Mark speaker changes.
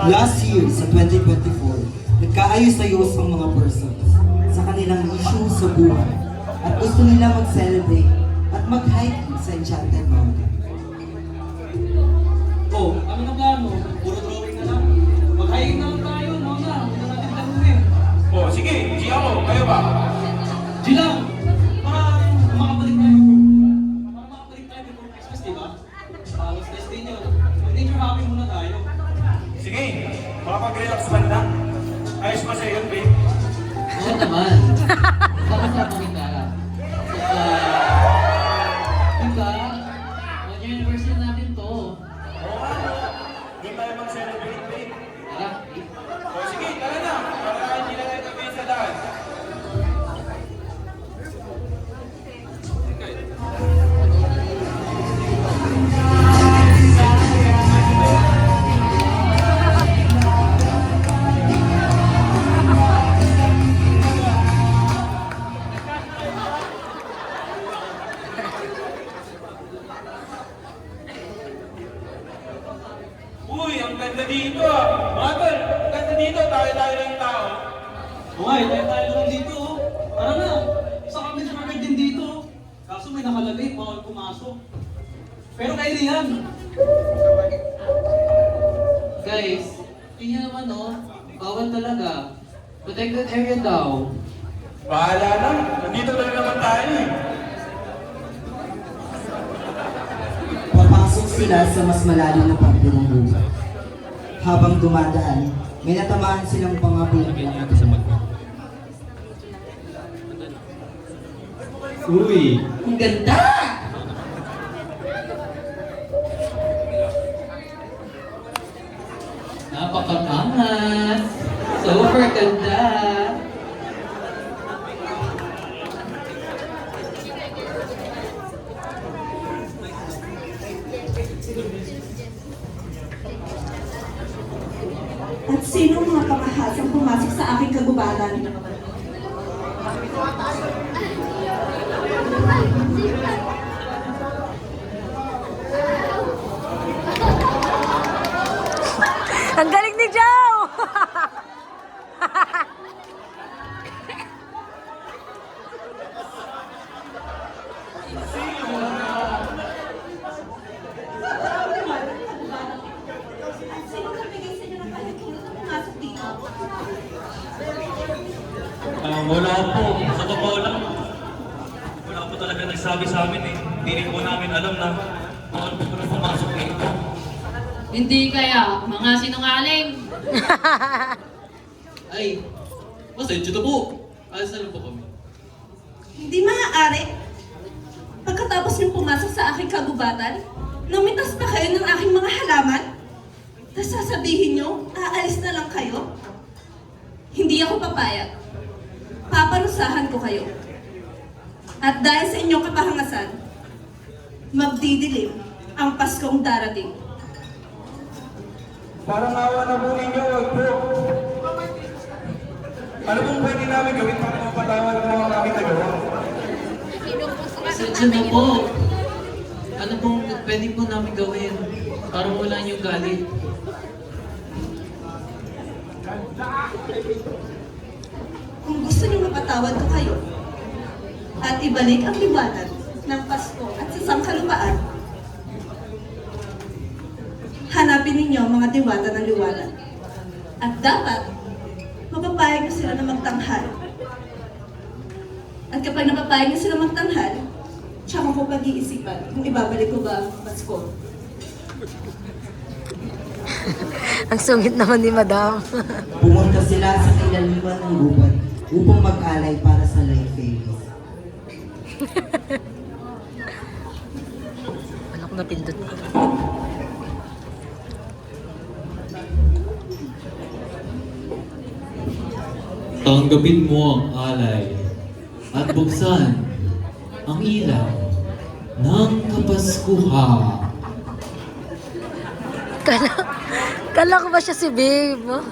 Speaker 1: Last year, sa 2024, nagkaayos-ayos ang mga persons sa kanilang issue sa buhay at gusto nila mag-celebrate at mag-hiking sa Enchanted Mountain.
Speaker 2: Oh, ano na plano? Puro drawing na lang. Mag-hiking na lang tayo, no na. Hindi na natin tanungin.
Speaker 3: Oh, sige, G ako. Kayo ba?
Speaker 2: G lang! Para makabalik tayo before Christmas, di ba? Halos less din yun. Nature happy muna tayo.
Speaker 3: Sige, makapag-relax man lang. Ayos ba sa'yo yun, babe?
Speaker 2: Oo naman. Sama-sama kita. Diba? 1 year anniversary natin to.
Speaker 3: Oo nga, no? Doon tayo mag-celebrate, babe.
Speaker 2: Tara.
Speaker 3: Oh, sige, tara na. Para hindi na tayo tabi sa daan. Uy, ang ganda dito ah. Mga tol, ang ganda dito. Tayo-tayo lang yung tao.
Speaker 2: Okay, tayo lang dito. Tara na. Sa kami sa mga din dito. Kaso may nakalagay, bawal pumasok. Pero kayo yan. Guys, tingnan naman oh. Bawal talaga. Protected area daw.
Speaker 3: Bahala na. Nandito na naman tayo eh.
Speaker 1: Papasok sila sa mas malalim na parte ng lupa. Habang dumadaan, may natamaan silang pangapilak na katawan.
Speaker 2: Uy, ang ganda! Napakaangas! Super ganda!
Speaker 4: At sino ang mga pangahasang pumasok sa aking kagubatan?
Speaker 5: Ang galing ni Joe!
Speaker 4: At sino ang nagbigay sa inyo ng pahintulot na pumasok dito?
Speaker 6: Wala po. Sa totoo lang, wala po talaga nagsabi sa amin eh. Hindi rin po namin alam na bawal po na pumasok dito.
Speaker 7: Hindi kaya, mga sinungaling.
Speaker 2: Ay, pasensya na po. Ayos na lang po kami.
Speaker 4: Hindi maaari. Pagkatapos niyong pumasok sa aking kagubatan, numitas pa kayo ng aking mga halaman? Tapos sasabihin niyo, aalis na lang kayo? Hindi ako papayag. Paparusahan ko kayo. At dahil sa inyong kapahangasan, magdidilim ang Paskong darating.
Speaker 3: Parang awa na po ninyo, wag po. Ano pong pwede namin gawin para mapatawad ng mga kami nagawa?
Speaker 2: Pasensya na po. Ano pong pwede po namin gawin para wala niyong galit?
Speaker 4: Kung gusto niyo mapatawad ko kayo at ibalik ang liwanag ng Pasko at sa sangkalupaan, hanapin ninyo ang mga diwata ng liwanag. At dapat, mapapayag niyo sila na magtanghal. At kapag napapayag niyo sila magtanghal, tsaka ko pag-iisipan kung ibabalik ko ba ang Pasko.
Speaker 5: Ang sungit naman ni Madam.
Speaker 1: Pumunta sila sa kailaliman ng gubat upang mag-alay para sa life fairies.
Speaker 5: Anak na pindot.
Speaker 8: Tanggapin mo ang alay at buksan ang ilaw ng Kapaskuhan.
Speaker 5: Kala ko ba siya si Babe?